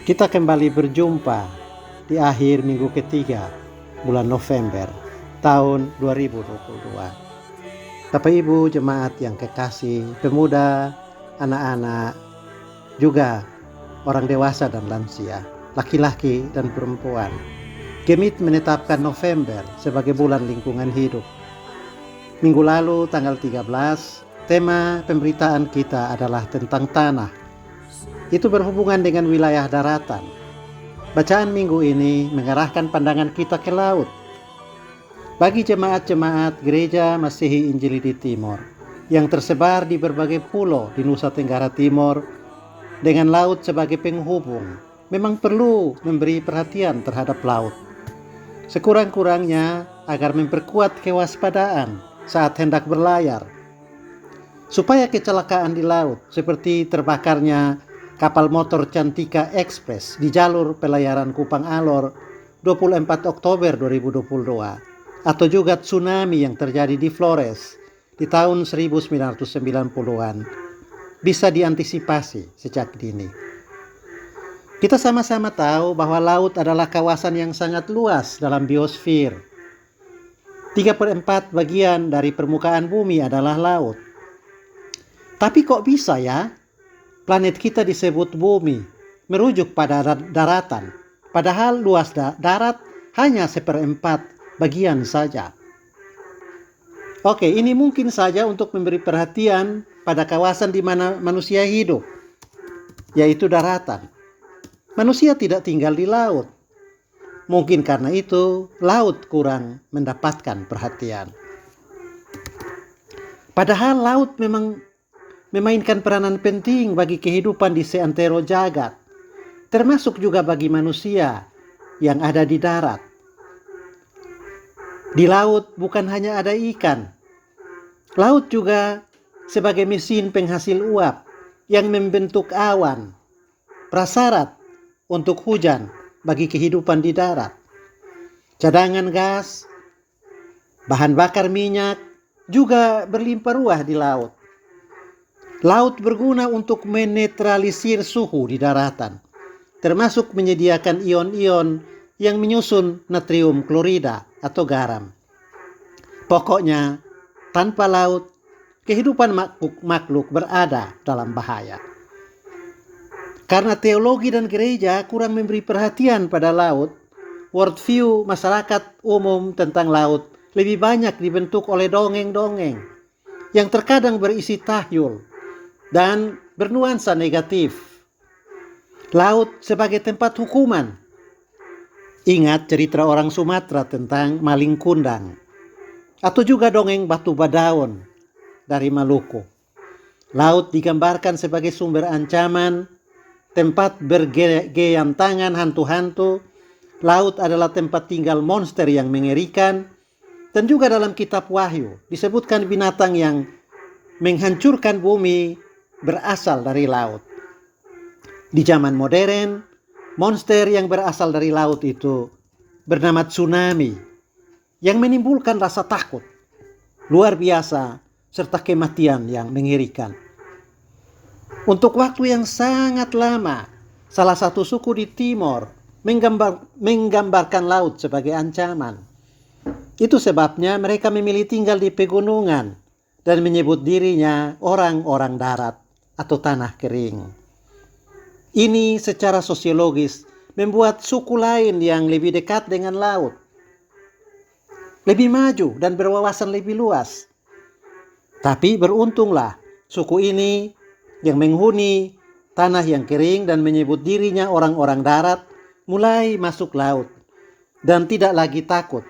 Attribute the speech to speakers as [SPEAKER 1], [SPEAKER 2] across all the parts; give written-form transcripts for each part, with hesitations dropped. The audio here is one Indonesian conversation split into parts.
[SPEAKER 1] Kita kembali berjumpa di akhir minggu ketiga bulan November tahun 2022. Bapak Ibu jemaat yang kekasih, pemuda, anak-anak, juga orang dewasa dan lansia, laki-laki dan perempuan. Gemit menetapkan November sebagai bulan lingkungan hidup. Minggu lalu tanggal 13, tema pemberitaan kita adalah tentang tanah. Itu berhubungan dengan wilayah daratan. Bacaan minggu ini mengarahkan pandangan kita ke laut. Bagi jemaat-jemaat Gereja Masihi Injili di Timor yang tersebar di berbagai pulau di Nusa Tenggara Timur dengan laut sebagai penghubung, memang perlu memberi perhatian terhadap laut. Sekurang-kurangnya agar memperkuat kewaspadaan saat hendak berlayar, supaya kecelakaan di laut seperti terbakarnya kapal motor Cantika Express di jalur pelayaran Kupang Alor 24 Oktober 2022 atau juga tsunami yang terjadi di Flores di tahun 1990-an bisa diantisipasi sejak dini. Kita sama-sama tahu bahwa laut adalah kawasan yang sangat luas dalam biosfer. 3/4 bagian dari permukaan bumi adalah laut. Tapi kok bisa ya planet kita disebut bumi, merujuk pada daratan, padahal luas darat hanya 1/4 bagian saja. Oke, ini mungkin saja untuk memberi perhatian pada kawasan di mana manusia hidup, yaitu daratan. Manusia tidak tinggal di laut. Mungkin karena itu, laut kurang mendapatkan perhatian. Padahal laut memang memainkan peranan penting bagi kehidupan di seantero jagat, termasuk juga bagi manusia yang ada di darat. Di laut bukan hanya ada ikan. Laut juga sebagai mesin penghasil uap yang membentuk awan, prasyarat untuk hujan bagi kehidupan di darat. Cadangan gas, bahan bakar minyak juga berlimpah ruah di laut. Laut berguna untuk menetralisir suhu di daratan, termasuk menyediakan ion-ion yang menyusun natrium klorida atau garam. Pokoknya, tanpa laut, kehidupan makhluk berada dalam bahaya. Karena teologi dan gereja kurang memberi perhatian pada laut, worldview masyarakat umum tentang laut lebih banyak dibentuk oleh dongeng-dongeng yang terkadang berisi tahyul dan bernuansa negatif. Laut sebagai tempat hukuman. Ingat cerita orang Sumatera tentang maling kundang. Atau juga dongeng Batu Badaun dari Maluku. Laut digambarkan sebagai sumber ancaman, tempat bergeyantangan hantu-hantu. Laut adalah tempat tinggal monster yang mengerikan. Dan juga dalam kitab Wahyu disebutkan binatang yang menghancurkan bumi berasal dari laut. Di zaman modern, monster yang berasal dari laut itu bernama tsunami yang menimbulkan rasa takut luar biasa serta kematian yang mengerikan. Untuk waktu yang sangat lama, salah satu suku di Timor menggambarkan laut sebagai ancaman. Itu sebabnya mereka memilih tinggal di pegunungan dan menyebut dirinya orang-orang darat atau tanah kering. Ini secara sosiologis membuat suku lain yang lebih dekat dengan laut lebih maju dan berwawasan lebih luas. Tapi beruntunglah suku ini yang menghuni tanah yang kering dan menyebut dirinya orang-orang darat mulai masuk laut dan tidak lagi takut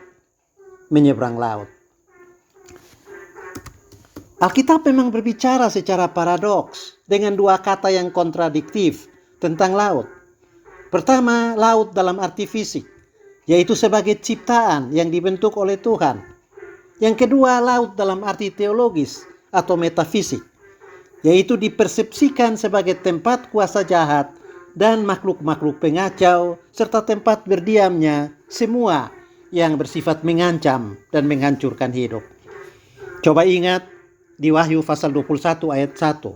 [SPEAKER 1] menyeberang laut. Alkitab memang berbicara secara paradoks dengan dua kata yang kontradiktif tentang laut. Pertama, laut dalam arti fisik, yaitu sebagai ciptaan yang dibentuk oleh Tuhan. Yang kedua, laut dalam arti teologis atau metafisik, yaitu dipersepsikan sebagai tempat kuasa jahat dan makhluk-makhluk pengacau serta tempat berdiamnya semua yang bersifat mengancam dan menghancurkan hidup. Coba ingat di Wahyu pasal 21 ayat 1.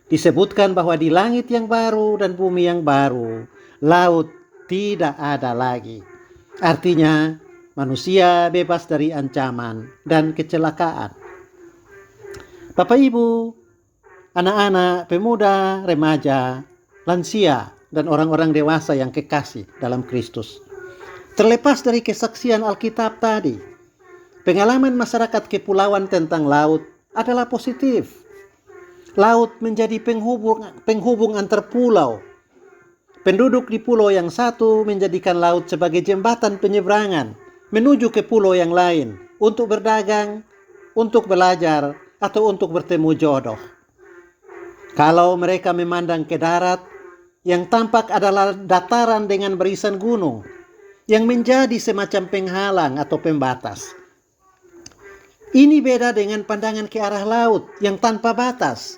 [SPEAKER 1] Disebutkan bahwa di langit yang baru dan bumi yang baru, laut tidak ada lagi. Artinya manusia bebas dari ancaman dan kecelakaan. Bapak Ibu, anak-anak, pemuda, remaja, lansia, dan orang-orang dewasa yang kekasih dalam Kristus. Terlepas dari kesaksian Alkitab tadi, pengalaman masyarakat kepulauan tentang laut adalah positif. Laut menjadi penghubung antar pulau. Penduduk di pulau yang satu menjadikan laut sebagai jembatan penyeberangan menuju ke pulau yang lain untuk berdagang, untuk belajar, atau untuk bertemu jodoh. Kalau mereka memandang ke darat, yang tampak adalah dataran dengan barisan gunung yang menjadi semacam penghalang atau pembatas. Ini beda dengan pandangan ke arah laut yang tanpa batas,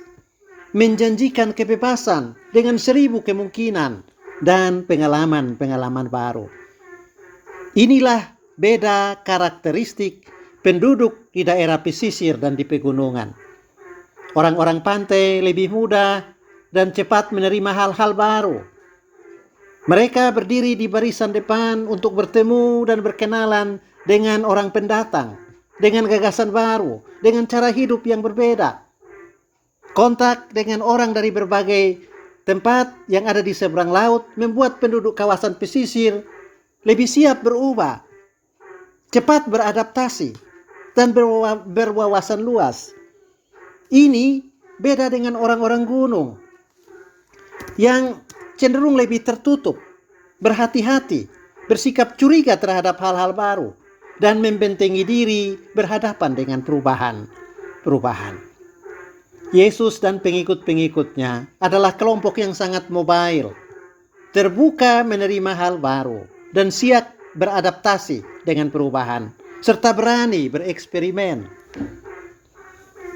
[SPEAKER 1] menjanjikan kebebasan dengan 1000 kemungkinan dan pengalaman-pengalaman baru. Inilah beda karakteristik penduduk di daerah pesisir dan di pegunungan. Orang-orang pantai lebih mudah dan cepat menerima hal-hal baru. Mereka berdiri di barisan depan untuk bertemu dan berkenalan dengan orang pendatang, dengan gagasan baru, dengan cara hidup yang berbeda. Kontak dengan orang dari berbagai tempat yang ada di seberang laut membuat penduduk kawasan pesisir lebih siap berubah, cepat beradaptasi, dan berwawasan luas. Ini beda dengan orang-orang gunung yang cenderung lebih tertutup, berhati-hati, bersikap curiga terhadap hal-hal baru, dan membentengi diri berhadapan dengan perubahan. Yesus dan pengikut-pengikutnya adalah kelompok yang sangat mobile, terbuka menerima hal baru, dan siap beradaptasi dengan perubahan, serta berani bereksperimen.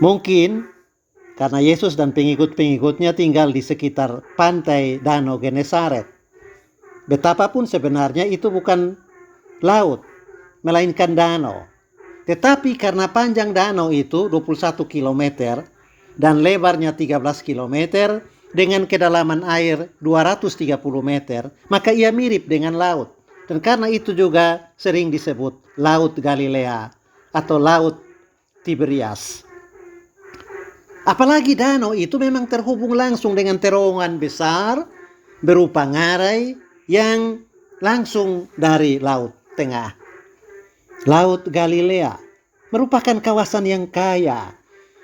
[SPEAKER 1] Mungkin karena Yesus dan pengikut-pengikutnya tinggal di sekitar pantai Danau Genesaret. Betapapun sebenarnya itu bukan laut, melainkan danau. Tetapi karena panjang danau itu 21 km dan lebarnya 13 km dengan kedalaman air 230 meter, maka ia mirip dengan laut. Dan karena itu juga sering disebut Laut Galilea atau Laut Tiberias. Apalagi danau itu memang terhubung langsung dengan terowongan besar berupa ngarai yang langsung dari Laut Tengah. Laut Galilea merupakan kawasan yang kaya,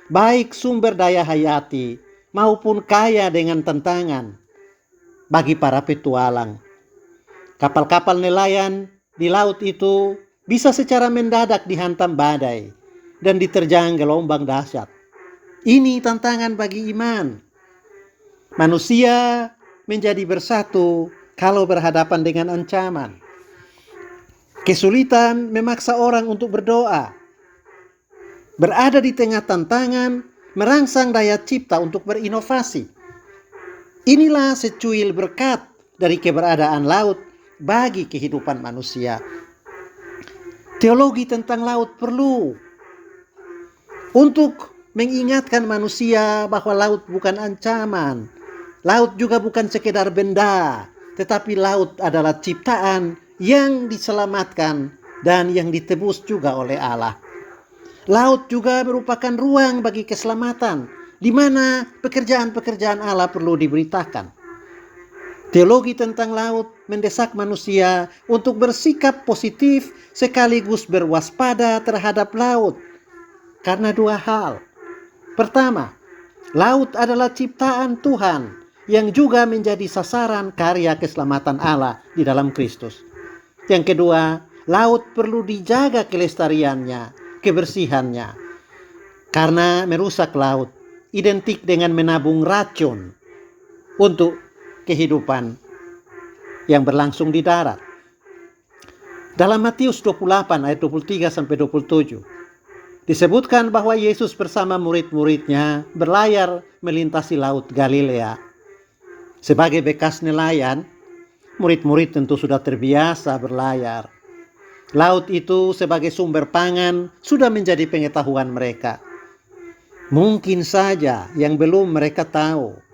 [SPEAKER 1] baik sumber daya hayati maupun kaya dengan tantangan bagi para petualang. Kapal-kapal nelayan di laut itu bisa secara mendadak dihantam badai dan diterjang gelombang dahsyat. Ini tantangan bagi iman. Manusia menjadi bersatu kalau berhadapan dengan ancaman. Kesulitan memaksa orang untuk berdoa. Berada di tengah tantangan, merangsang daya cipta untuk berinovasi. Inilah secuil berkat dari keberadaan laut bagi kehidupan manusia. Teologi tentang laut perlu untuk mengingatkan manusia bahwa laut bukan ancaman. Laut juga bukan sekedar benda, tetapi laut adalah ciptaan yang diselamatkan dan yang ditebus juga oleh Allah. Laut juga merupakan ruang bagi keselamatan, di mana pekerjaan-pekerjaan Allah perlu diberitakan. Teologi tentang laut mendesak manusia untuk bersikap positif sekaligus berwaspada terhadap laut. Karena dua hal. Pertama, laut adalah ciptaan Tuhan yang juga menjadi sasaran karya keselamatan Allah di dalam Kristus. Yang kedua, laut perlu dijaga kelestariannya, kebersihannya. Karena merusak laut identik dengan menabung racun untuk kehidupan yang berlangsung di darat. Dalam Matius 28 ayat 23 sampai 27 disebutkan bahwa Yesus bersama murid-muridnya berlayar melintasi laut Galilea. Sebagai bekas nelayan, murid-murid tentu sudah terbiasa berlayar. Laut itu sebagai sumber pangan sudah menjadi pengetahuan mereka. Mungkin saja yang belum mereka tahu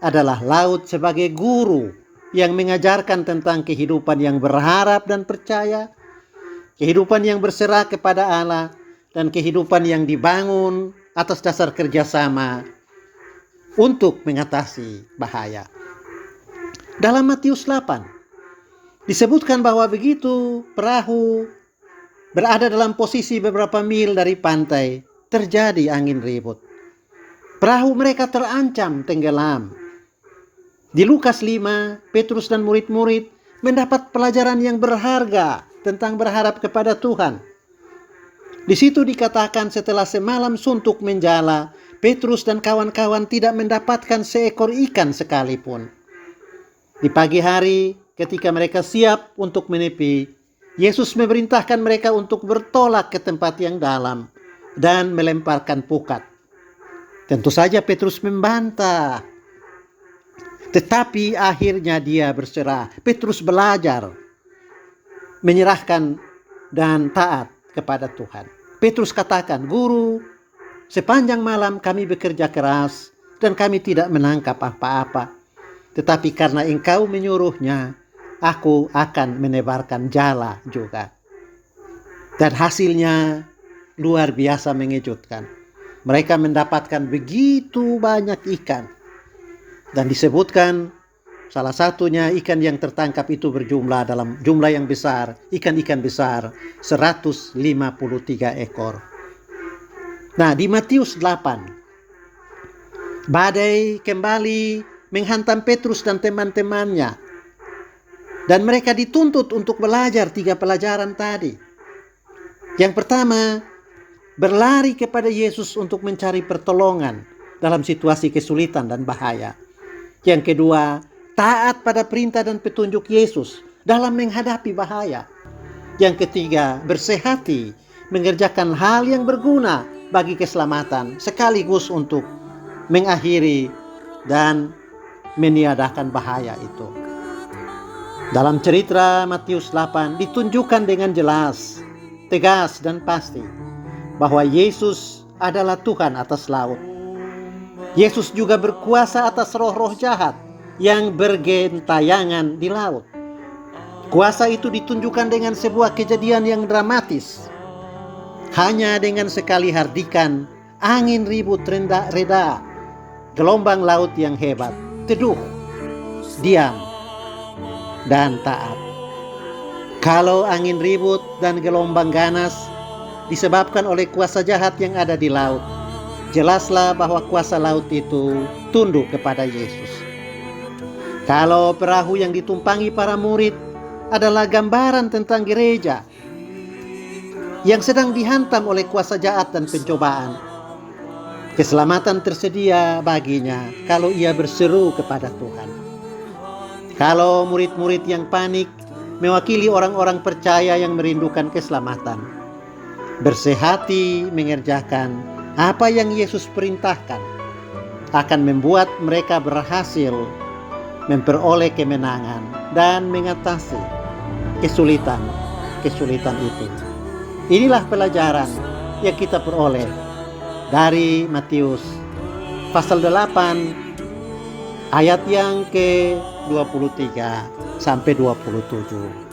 [SPEAKER 1] adalah laut sebagai guru yang mengajarkan tentang kehidupan yang berharap dan percaya, kehidupan yang berserah kepada Allah, dan kehidupan yang dibangun atas dasar kerjasama untuk mengatasi bahaya. Dalam Matius 8 disebutkan bahwa begitu perahu berada dalam posisi beberapa mil dari pantai, terjadi angin ribut. Perahu mereka terancam tenggelam. Di Lukas 5, Petrus dan murid-murid mendapat pelajaran yang berharga tentang berharap kepada Tuhan. Di situ dikatakan setelah semalam suntuk menjala, Petrus dan kawan-kawan tidak mendapatkan seekor ikan sekalipun. Di pagi hari, ketika mereka siap untuk menepi, Yesus memerintahkan mereka untuk bertolak ke tempat yang dalam dan melemparkan pukat. Tentu saja Petrus membantah. Tetapi akhirnya dia berserah. Petrus belajar menyerahkan dan taat kepada Tuhan. Petrus katakan, "Guru, sepanjang malam kami bekerja keras dan kami tidak menangkap apa-apa. Tetapi karena Engkau menyuruhnya, aku akan menebarkan jala juga." Dan hasilnya luar biasa mengejutkan. Mereka mendapatkan begitu banyak ikan. Dan disebutkan salah satunya ikan yang tertangkap itu berjumlah dalam jumlah yang besar, ikan-ikan besar 153 ekor. Nah, di Matius 8, badai kembali menghantam Petrus dan teman-temannya. Dan mereka dituntut untuk belajar 3 pelajaran tadi. Yang pertama, berlari kepada Yesus untuk mencari pertolongan dalam situasi kesulitan dan bahaya. Yang kedua, taat pada perintah dan petunjuk Yesus dalam menghadapi bahaya. Yang ketiga, bersehati mengerjakan hal yang berguna bagi keselamatan sekaligus untuk mengakhiri dan meniadakan bahaya itu. Dalam cerita Matius 8 ditunjukkan dengan jelas, tegas dan pasti bahwa Yesus adalah Tuhan atas laut. Yesus juga berkuasa atas roh-roh jahat yang bergentayangan di laut. Kuasa itu ditunjukkan dengan sebuah kejadian yang dramatis. Hanya dengan sekali hardikan, angin ribut reda, gelombang laut yang hebat, teduh, diam, dan taat. Kalau angin ribut dan gelombang ganas disebabkan oleh kuasa jahat yang ada di laut, jelaslah bahwa kuasa laut itu tunduk kepada Yesus. Kalau perahu yang ditumpangi para murid adalah gambaran tentang gereja yang sedang dihantam oleh kuasa jahat dan pencobaan, keselamatan tersedia baginya kalau ia berseru kepada Tuhan. Kalau murid-murid yang panik mewakili orang-orang percaya yang merindukan keselamatan, bersehati mengerjakan apa yang Yesus perintahkan akan membuat mereka berhasil memperoleh kemenangan dan mengatasi kesulitan itu. Inilah pelajaran yang kita peroleh dari Matius pasal 8 ayat yang ke-23 sampai 27.